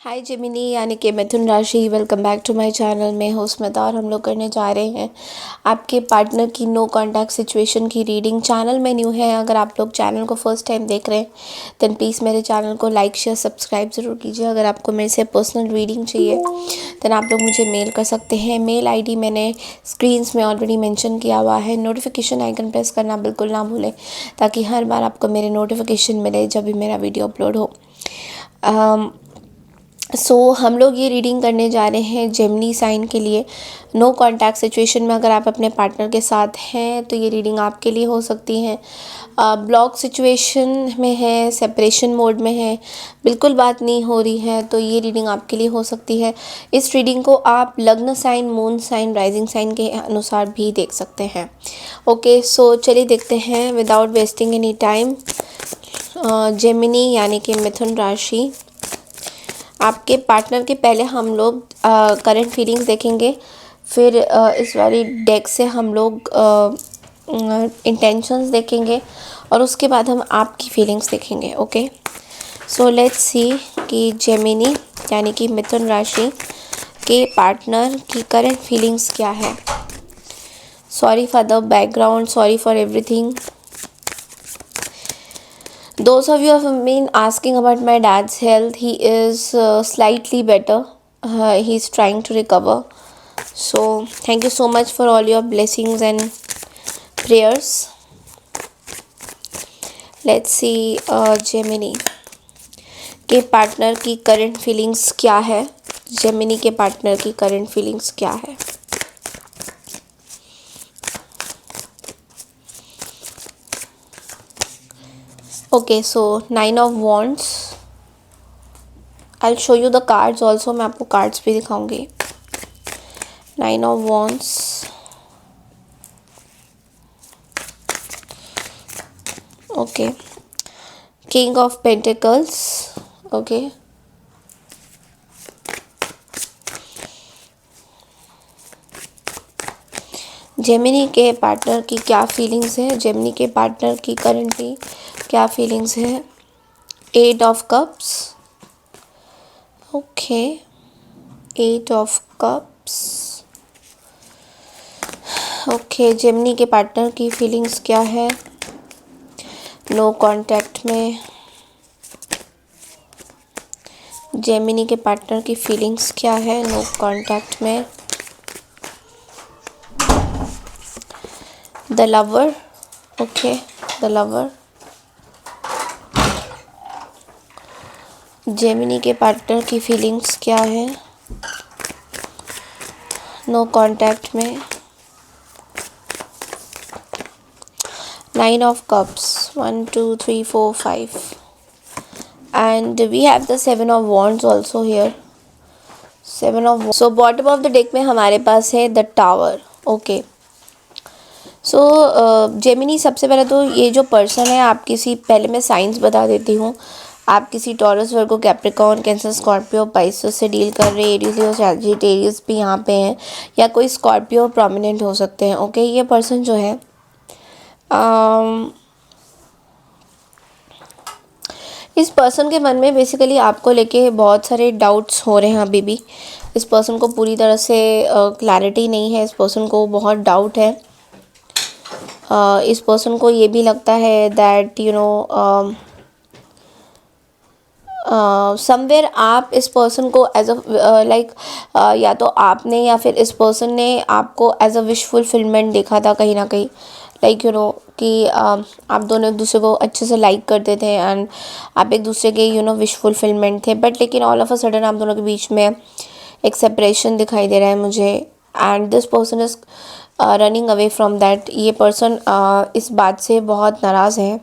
हाय Gemini यानी कि मिथुन राशि, welcome back to my channel. मैं हूँ स्मिता और हम लोग करने जा रहे हैं आपके पार्टनर की नो कांटेक्ट सिचुएशन की रीडिंग। चैनल में न्यू है, अगर आप लोग चैनल को फर्स्ट टाइम देख रहे हैं देन प्लीज़ मेरे चैनल को लाइक शेयर सब्सक्राइब ज़रूर कीजिए। अगर आपको मेरे से पर्सनल रीडिंग चाहिए देन आप लोग मुझे मेल कर सकते हैं। मेल ID मैंने स्क्रीन्स में ऑलरेडी मेंशन किया हुआ है। नोटिफिकेशन आइकन प्रेस करना बिल्कुल ना भूलें ताकि हर बार आपको मेरे नोटिफिकेशन मिले जब भी मेरा वीडियो अपलोड हो। हम लोग ये रीडिंग करने जा रहे हैं जेमिनी साइन के लिए। नो कांटेक्ट सिचुएशन में अगर आप अपने पार्टनर के साथ हैं तो ये रीडिंग आपके लिए हो सकती है। ब्लॉक सिचुएशन में है, सेपरेशन मोड में है, बिल्कुल बात नहीं हो रही है तो ये रीडिंग आपके लिए हो सकती है। इस रीडिंग को आप लग्न sign, moon sign, rising sign के अनुसार भी देख सकते हैं। ओके, सो चलिए देखते हैं without wasting any time. Gemini यानी कि मिथुन राशि, आपके पार्टनर के पहले हम लोग करंट फीलिंग्स देखेंगे, फिर इस वाली डेक से हम लोग इंटेंशंस देखेंगे और उसके बाद हम आपकी फीलिंग्स देखेंगे। ओके, सो लेट्स सी कि जेमिनी यानी कि मिथुन राशि के पार्टनर की करंट फीलिंग्स क्या है। Sorry for the background, sorry for everything. Those of you have been asking about my dad's health. He is slightly better. He's trying to recover. So thank you so much for all your blessings and prayers. Let's see Gemini के partner की current feelings क्या है। Gemini के partner की current feelings क्या है। Okay, so 9 of Wands. I'll show you the cards also. मैं आपको कार्ड्स भी दिखाऊंगी। 9 of Wands, okay, King of Pentacles, okay, Gemini के पार्टनर की क्या फीलिंग्स है। जेमिनी के पार्टनर की करंटली क्या फीलिंग्स है। 8 of Cups, okay, 8 of Cups, okay, Gemini के पार्टनर की फीलिंग्स क्या है नो कांटेक्ट में। जेमिनी के पार्टनर की फीलिंग्स क्या है नो कांटेक्ट में। The lover, okay, the lover, Gemini के पार्टनर की फीलिंग्स क्या है नो कांटेक्ट में। 9 of Cups, 1 2 3 4 5 and we have the 7 of Wands also here. 7 of Wands. So bottom of the deck में हमारे पास है the tower. Okay, so Gemini, सबसे पहले तो ये जो पर्सन है, आप किसी, पहले मैं साइंस बता देती हूँ। आप किसी टॉरस, वर्गो, कैप्रिकॉर्न, कैंसर, स्कॉर्पियो, पाइसेस से डील कर रहे हैं। एरीज और सैजिटेरियस भी यहाँ पे हैं या कोई स्कॉर्पियो प्रोमिनेंट हो सकते हैं। ओके, ये पर्सन जो है इस पर्सन के मन में बेसिकली आपको लेके बहुत सारे डाउट्स हो रहे हैं अभी भी। इस पर्सन को पूरी तरह से क्लैरिटी नहीं है। इस पर्सन को बहुत डाउट है। इस पर्सन को ये भी लगता है दैट समवेयर आप इस पर्सन को एज अ लाइक या तो आपने या फिर इस पर्सन ने आपको एज अ विश फुलफिलमेंट देखा था कहीं ना कहीं। लाइक कि आप दोनों एक दूसरे को अच्छे से लाइक करते थे एंड आप एक दूसरे के विश फुलफिलमेंट थे। बट लेकिन ऑल ऑफ अ सडन आप दोनों के बीच में एक सेपरेशन दिखाई दे रहा है मुझे and this person is running away from that. ये पर्सन इस बात से बहुत नाराज़ है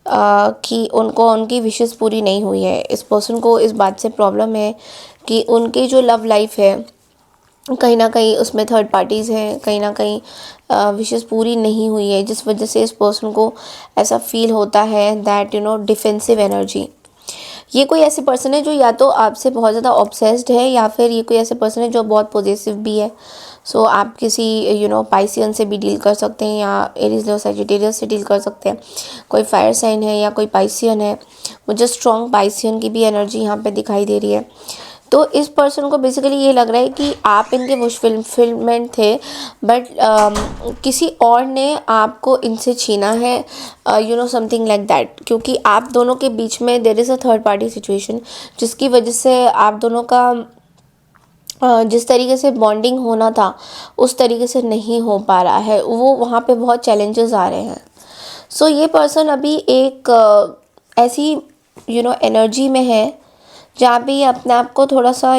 कि उनको उनकी विशेस पूरी नहीं हुई है। इस पर्सन को इस बात से प्रॉब्लम है कि उनकी जो लव लाइफ है कहीं ना कहीं उसमें थर्ड पार्टीज़ हैं, कहीं ना कहीं विशेस पूरी नहीं हुई है, जिस वजह से इस पर्सन को ऐसा फील होता है दैट डिफेंसिव एनर्जी। ये कोई ऐसे पर्सन है जो या तो आपसे बहुत ज़्यादा ऑब्सेस्ड है या फिर ये कोई ऐसे पर्सन है जो बहुत पॉजिटिव भी है। सो आप किसी पाइसियन से भी डील कर सकते हैं या एरीज और सैजिटेरियस से डील कर सकते हैं। कोई फायर साइन है या कोई पाइसियन है, मुझे स्ट्रॉन्ग पाइसियन की भी एनर्जी यहाँ पे दिखाई दे रही है। तो इस पर्सन को बेसिकली ये लग रहा है कि आप इनके विश फुलफिलमेंट थे, बट किसी और ने आपको इनसे छीना है, समथिंग लाइक दैट, क्योंकि आप दोनों के बीच में there is a third party situation, जिसकी वजह से आप दोनों का जिस तरीके से बॉन्डिंग होना था उस तरीके से नहीं हो पा रहा है, वो वहाँ पे बहुत चैलेंजेस आ रहे हैं। सो ये पर्सन अभी एक ऐसी एनर्जी में है जहाँ पे ये अपने आप को थोड़ा सा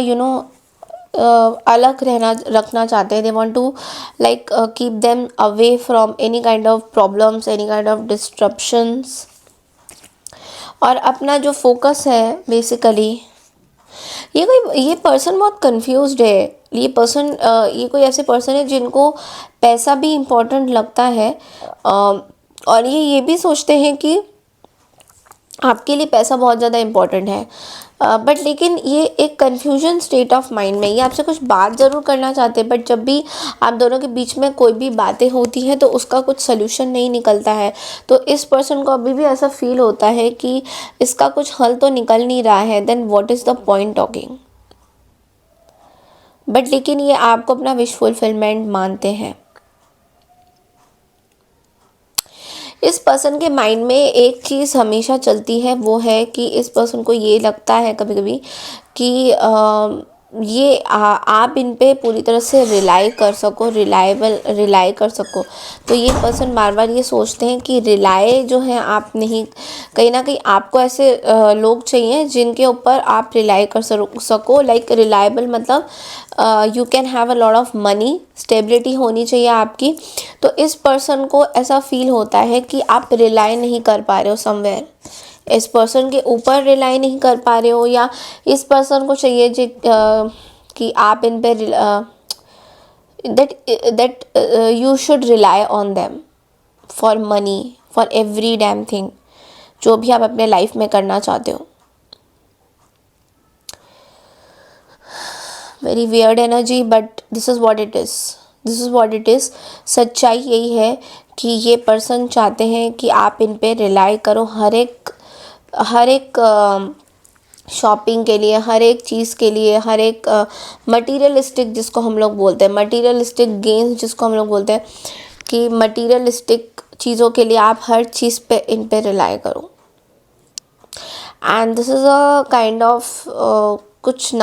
अलग रखना चाहते हैं। They want to like keep them away from any kind of problems, any kind of disruptions, और अपना जो फोकस है बेसिकली, ये पर्सन बहुत कंफ्यूज्ड है। ये कोई ऐसे पर्सन है जिनको पैसा भी इम्पोर्टेंट लगता है, और ये भी सोचते हैं कि आपके लिए पैसा बहुत ज़्यादा इम्पोर्टेंट है, बट लेकिन ये एक कन्फ्यूजन स्टेट ऑफ माइंड में, ये आपसे कुछ बात ज़रूर करना चाहते हैं, बट जब भी आप दोनों के बीच में कोई भी बातें होती हैं तो उसका कुछ सल्यूशन नहीं निकलता है। तो इस पर्सन को अभी भी ऐसा फील होता है कि इसका कुछ हल तो निकल नहीं रहा है, then what is the point talking. But लेकिन ये आपको अपना विश फुलफिलमेंट मानते हैं। इस पर्सन के माइंड में एक चीज़ हमेशा चलती है, वो है कि इस पर्सन को ये लगता है कभी कभी कि आप इन पे पूरी तरह से रिलाई कर सको, रिलाई कर सको। तो ये पर्सन बार बार ये सोचते हैं कि रिलाई जो है आप नहीं, कहीं ना कहीं आपको ऐसे लोग चाहिए जिनके ऊपर आप रिलाई कर सको, लाइक रिलायबल, मतलब you can have a lot of money, stability होनी चाहिए आपकी। तो इस पर्सन को ऐसा फील होता है कि आप रिलाई नहीं कर पा रहे हो समवेयर, इस पर्सन के ऊपर रिलाई नहीं कर पा रहे हो, या इस पर्सन को चाहिए कि आप इन पे that you should rely on them for money, for every damn thing, जो भी आप अपने लाइफ में करना चाहते हो। Very weird energy, but this is what it is, this is what it is. सच्चाई यही है कि ये पर्सन चाहते हैं कि आप इन पे रिलाई करो, हर एक शॉपिंग के लिए, हर एक चीज़ के लिए, हर एक मटीरियलिस्टिक, जिसको हम लोग बोलते हैं मटीरियलिस्टिक गेन्स, जिसको हम लोग बोलते हैं कि मटीरियलिस्टिक चीज़ों के लिए आप हर चीज़ पे इन पे रिलाई करो। And this is a kind of कुछ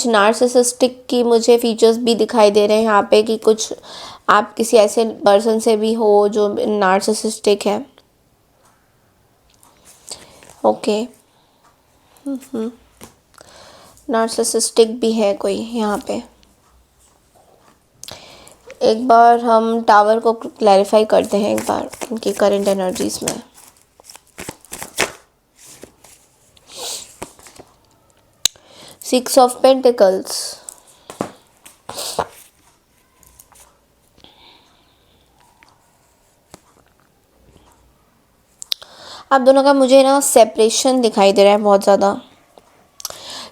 नार्सिसिस्टिक की मुझे फीचर्स भी दिखाई दे रहे हैं यहाँ पे, कि कुछ आप किसी ऐसे पर्सन से भी हो जो नार्सिसिस्टिक है। ओके, नार्सिसिस्टिक भी है कोई यहाँ पे। एक बार हम टावर को क्लैरिफाई करते हैं, एक बार उनकी करंट एनर्जीज में। सिक्स ऑफ पेंटिकल्स, आप दोनों का मुझे ना सेपरेशन दिखाई दे रहा है बहुत ज़्यादा।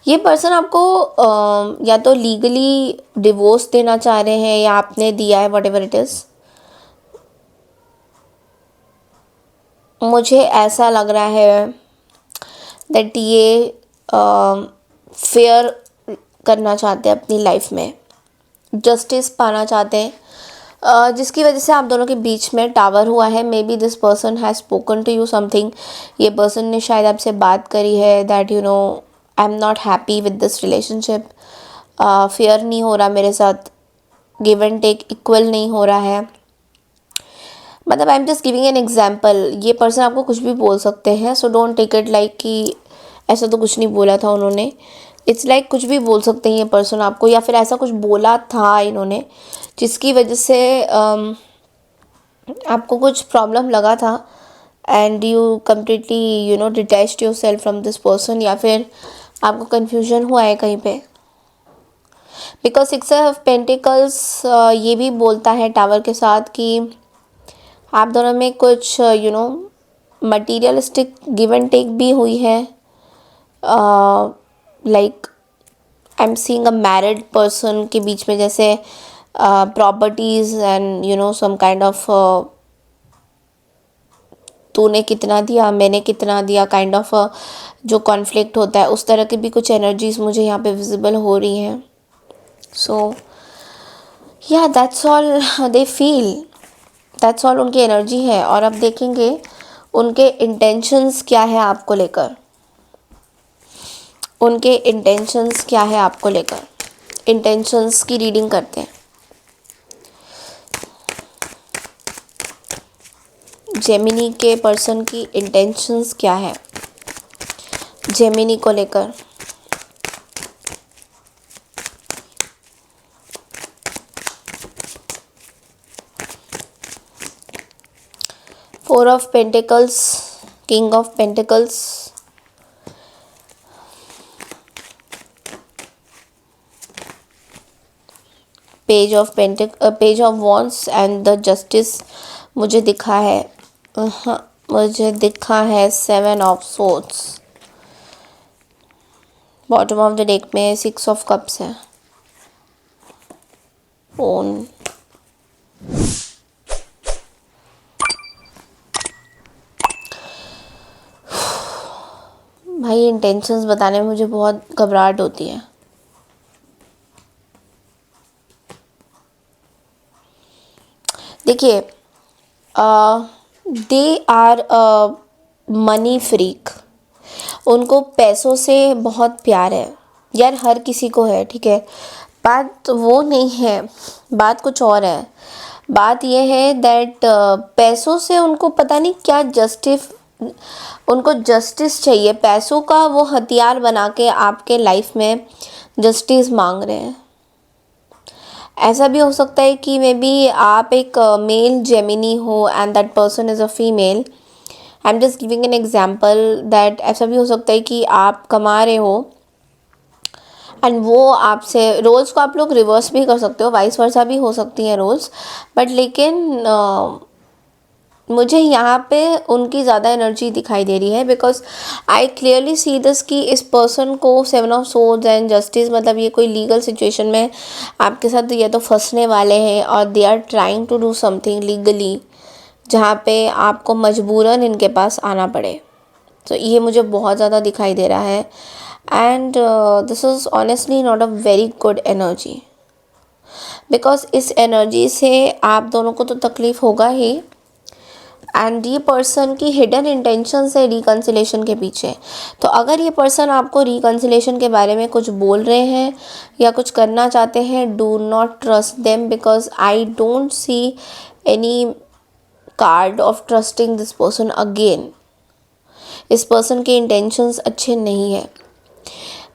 ये पर्सन आपको या तो लीगली डिवोर्स देना चाह रहे हैं या आपने दिया है, वट एवर इट इज़। मुझे ऐसा लग रहा है दैट ये फेयर करना चाहते हैं अपनी लाइफ में, जस्टिस पाना चाहते हैं, जिसकी वजह से आप दोनों के बीच में टावर हुआ है। Maybe this person has spoken to you something, ये पर्सन ने शायद आपसे बात करी है that I am not happy with this relationship, fair नहीं हो रहा मेरे साथ, गिव एंड टेक इक्वल नहीं हो रहा है। मतलब I am just giving an example, ये पर्सन आपको कुछ भी बोल सकते हैं, so don't take it like कि ऐसा तो कुछ नहीं बोला था उन्होंने। इट्स लाइक कुछ भी बोल सकते हैं ये पर्सन आपको, या फिर ऐसा कुछ बोला था इन्होंने जिसकी वजह से आपको कुछ प्रॉब्लम लगा था, and you completely detached your self from this person, या फिर आपको कन्फ्यूजन हुआ है कहीं पे। बिकॉज सिक्स ऑफ पेंटिकल्स ये भी बोलता है टावर के साथ कि आप दोनों में कुछ मटीरियलिस्टिक गिव एंड टेक भी हुई है, like I am seeing a married person के बीच में, जैसे properties and you know some kind of तूने कितना दिया मैंने कितना दिया काइंड ऑफ जो कॉन्फ्लिक्ट होता है, उस तरह की भी कुछ एनर्जीज मुझे यहाँ पे विजिबल हो रही हैं. सो या that's all they feel, that's all उनकी एनर्जी है. और अब देखेंगे उनके इंटेंशंस क्या है आपको लेकर, उनके इंटेंशंस क्या है आपको लेकर. इंटेंशंस की रीडिंग करते हैं. जेमिनी के पर्सन की इंटेंशंस क्या है जेमिनी को लेकर. Four of pentacles, king of pentacles, page of wands and the justice मुझे दिखा है. मुझे दिखा है 7 of swords. Bottom of the deck में 6 ऑफ कप्स है. ओन भाई इंटेंशंस बताने में मुझे बहुत घबराहट होती है. देखिए दे आर मनी फ्रीक. उनको पैसों से बहुत प्यार है यार, हर किसी को है, ठीक है. बात वो नहीं है, बात कुछ और है. बात ये है दैट पैसों से उनको पता नहीं क्या उनको जस्टिस चाहिए. पैसों का वो हथियार बना के आपके लाइफ में जस्टिस मांग रहे हैं. ऐसा भी हो सकता है कि मे बी आप एक मेल जेमिनी हो and that person is a female. I am just giving an example that ऐसा भी हो सकता है कि आप कमा रहे हो एंड वो आपसे, रोल्स को आप लोग रिवर्स भी कर सकते हो, वाइस वर्सा भी हो सकती हैं रोल्स. बट लेकिन मुझे यहाँ पे उनकी ज़्यादा एनर्जी दिखाई दे रही है because I clearly see this कि इस पर्सन को 7 ऑफ सोर्ड्स एंड जस्टिस, मतलब ये कोई लीगल सिचुएशन में आपके साथ ये तो फंसने वाले हैं और they are trying to do something legally जहाँ पे आपको मजबूरन इनके पास आना पड़े. तो ये मुझे बहुत ज़्यादा दिखाई दे रहा है and this is honestly not a very good energy because इस एनर्जी से आप दोनों को तो तकलीफ़ होगा ही. एंड ये पर्सन की हिडन इंटेंशंस है रिकन्सिलेशन के पीछे. तो अगर ये पर्सन आपको रिकन्सिलेशन के बारे में कुछ बोल रहे हैं या कुछ करना चाहते हैं, do not trust them because I don't see any card of trusting this person again. इस पर्सन के इंटेंशंस अच्छे नहीं है.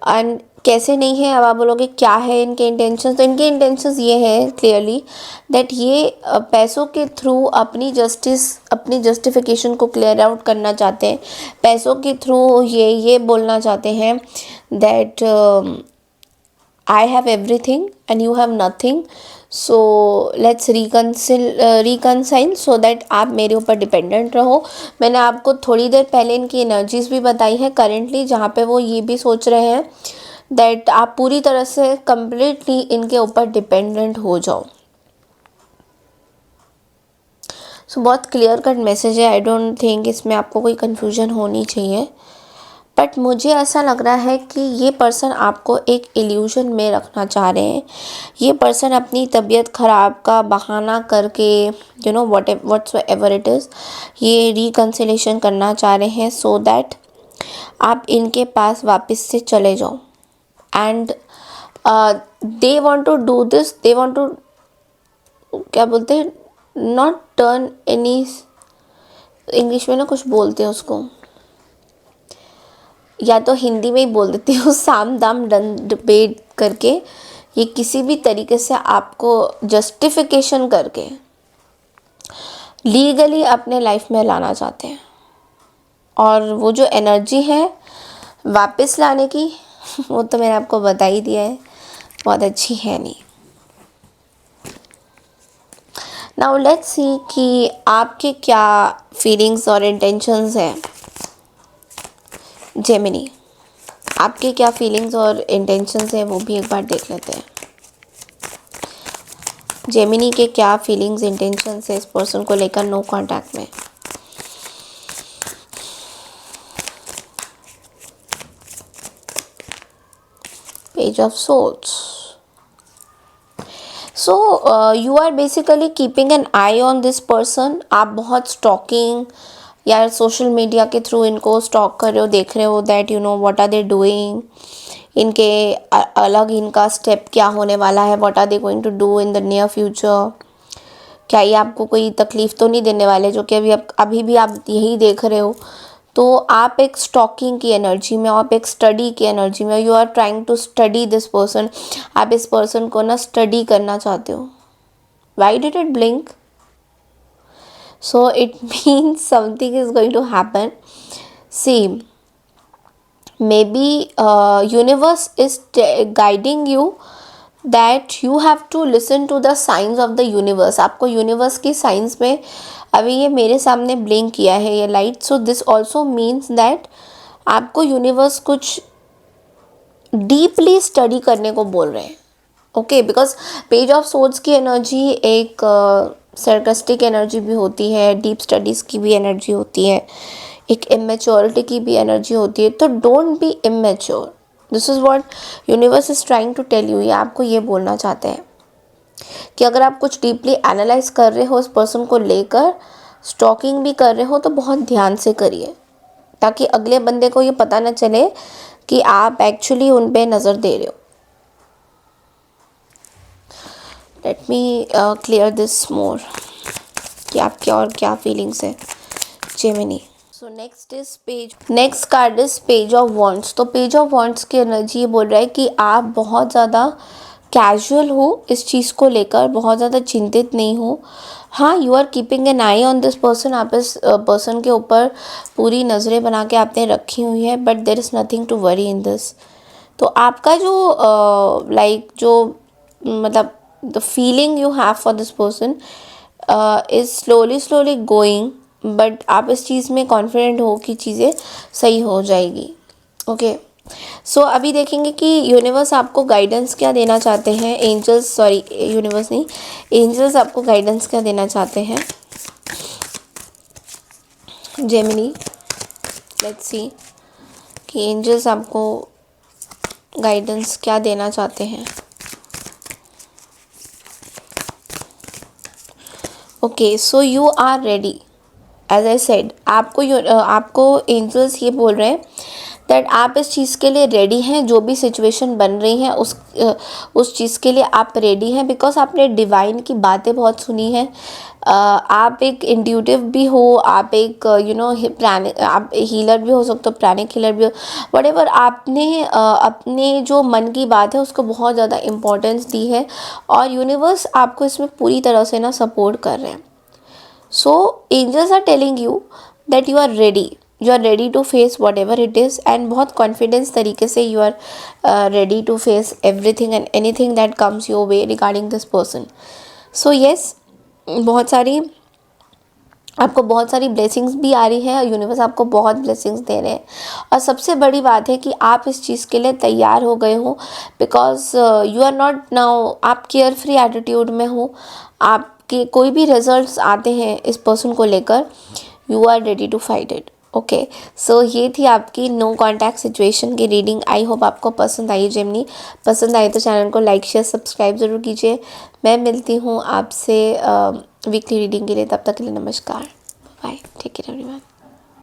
एंड कैसे नहीं है, अब आप बोलोगे क्या है इनके इंटेंशंस. तो इनके इंटेंशंस ये हैं क्लियरली दैट ये पैसों के थ्रू अपनी जस्टिफिकेशन को क्लियर आउट करना चाहते हैं. पैसों के थ्रू ये बोलना चाहते हैं that I have everything and you have nothing, so let's reconcile so that आप मेरे ऊपर डिपेंडेंट रहो. मैंने आपको थोड़ी देर पहले इनकी एनर्जीज भी बताई है करेंटली, जहाँ पे वो ये भी सोच रहे हैं दैट आप पूरी तरह से कम्प्लीटली इनके ऊपर डिपेंडेंट हो जाओ. सो बहुत क्लियर कट मैसेज है. आई डोंट थिंक इसमें आपको कोई कन्फ्यूजन होनी चाहिए. बट मुझे ऐसा लग रहा है कि ये पर्सन आपको एक इल्यूजन में रखना चाह रहे हैं. ये पर्सन अपनी तबीयत ख़राब का बहाना करके you know what's ever it is, ये रिकन्सिलेशन करना चाह रहे हैं सो दैट आप इनके पास वापस से चले जाओ. And they want to do this, they want to क्या बोलते हैं, नॉट टर्न एनी, इंग्लिश में ना कुछ बोलते हैं उसको, या तो हिंदी में ही बोल देती हूँ, साम दाम दंड भेद करके ये किसी भी तरीके से आपको जस्टिफिकेशन करके लीगली अपने लाइफ में लाना चाहते हैं. और वो जो एनर्जी है वापस लाने की वो तो मैंने आपको बता ही दिया है, बहुत अच्छी है नहीं. नाउ लेट्स सी कि आपके क्या फीलिंग्स और इंटेंशंस हैं जेमिनी. आपके क्या फीलिंग्स और इंटेंशंस हैं वो भी एक बार देख लेते हैं। जेमिनी के क्या फीलिंग्स इंटेंशंस है इस पर्सन को लेकर नो कांटेक्ट में। Page of swords. So you are basically keeping an eye on this person. आप बहुत स्टॉकिंग या सोशल मीडिया के थ्रू इनको स्टॉक कर रहे हो, देख रहे हो that you know what are they doing, इनके अलग इनका स्टेप क्या होने वाला है, what are they going to do in the near future. क्या ये आपको कोई तकलीफ़ तो नहीं देने वाले, जो कि अभी भी आप यही देख रहे हो। तो आप एक स्टॉकिंग की एनर्जी में, आप एक स्टडी की एनर्जी में, you are trying to study this person. आप इस पर्सन को ना स्टडी करना चाहते हो। Why did it blink? So it means something is going to happen. See, maybe universe is guiding you that you have to listen to the signs of the universe। आपको universe की science में अभी ये मेरे सामने blink किया है ये light. So this also means that आपको यूनिवर्स कुछ डीपली स्टडी करने को बोल रहे हैं। Okay, because page of swords की एनर्जी एक सरकास्टिक एनर्जी भी होती है, डीप स्टडीज़ की भी एनर्जी होती है, एक इमेच्योरिटी की भी एनर्जी होती है। तो don't be immature, this is what universe is trying to tell you. ये आपको ये बोलना चाहते हैं कि अगर आप कुछ डीपली एनालाइज कर रहे हो उस पर्सन को लेकर, स्टॉकिंग भी कर रहे हो, तो बहुत ध्यान से करिए ताकि अगले बंदे को ये पता ना चले कि आप एक्चुअली उन पे नज़र दे रहे हो। Let me clear this more कि आपके और क्या फीलिंग्स है Gemini. So next card is page of wands. तो पेज ऑफ वॉन्ड्स की एनर्जी ये बोल रहा है कि आप बहुत ज़्यादा कैजुअल हो इस चीज़ को लेकर, बहुत ज़्यादा चिंतित नहीं हो। हाँ, you are keeping an eye on this person. आप इस पर्सन के ऊपर पूरी नज़रें बना के आपने रखी हुई है, but there is nothing to worry in this. तो आपका जो जो मतलब the feeling you have for this person is slowly going, but आप इस चीज़ में कॉन्फिडेंट हो कि चीज़ें सही हो जाएगी। ओके, सो अभी देखेंगे कि यूनिवर्स आपको गाइडेंस क्या देना चाहते हैं। एंजल्स, सॉरी यूनिवर्स नहीं, एंजल्स आपको गाइडेंस क्या देना चाहते हैं जेमिनी। लेट्स सी कि एंजल्स आपको गाइडेंस क्या देना चाहते हैं। Okay, so you are ready. As I said, आपको एंजल्स ये बोल रहे हैं दैट आप इस चीज़ के लिए रेडी हैं। जो भी सिचुएशन बन रही है उस चीज़ के लिए आप रेडी हैं, बिकॉज आपने डिवाइन की बातें बहुत सुनी हैं। आप एक इंट्यूटिव भी हो, आप एक आप हीलर भी हो सकते हो, प्राणिक हीलर भी हो, व्हाटएवर। आपने अपने जो मन की बात है उसको बहुत ज़्यादा इम्पोर्टेंस दी है और यूनिवर्स आपको इसमें पूरी तरह से ना सपोर्ट कर रहे हैं। So angels are telling you that you are ready to face whatever it is, and बहुत confidence तरीके से you are ready to face everything and anything that comes your way regarding this person. So yes, आपको बहुत सारी blessings भी आ रही है, universe आपको बहुत ब्लेसिंग्स दे रहे हैं। और सबसे बड़ी बात है कि आप इस चीज़ के लिए तैयार हो गए हो, because you are not now, आप केयर फ्री एटीट्यूड में हो। आपके कोई भी रिजल्ट्स आते हैं इस पर्सन को लेकर, you are ready to fight it. Okay, so ये थी आपकी नो कॉन्टैक्ट सिचुएशन की रीडिंग। आई होप आपको पसंद आई जेमिनी। पसंद आई तो चैनल को लाइक शेयर सब्सक्राइब ज़रूर कीजिए। मैं मिलती हूँ आपसे वीकली रीडिंग के लिए, तब तक के लिए नमस्कार, बाय, टेक केयर एवरीवन।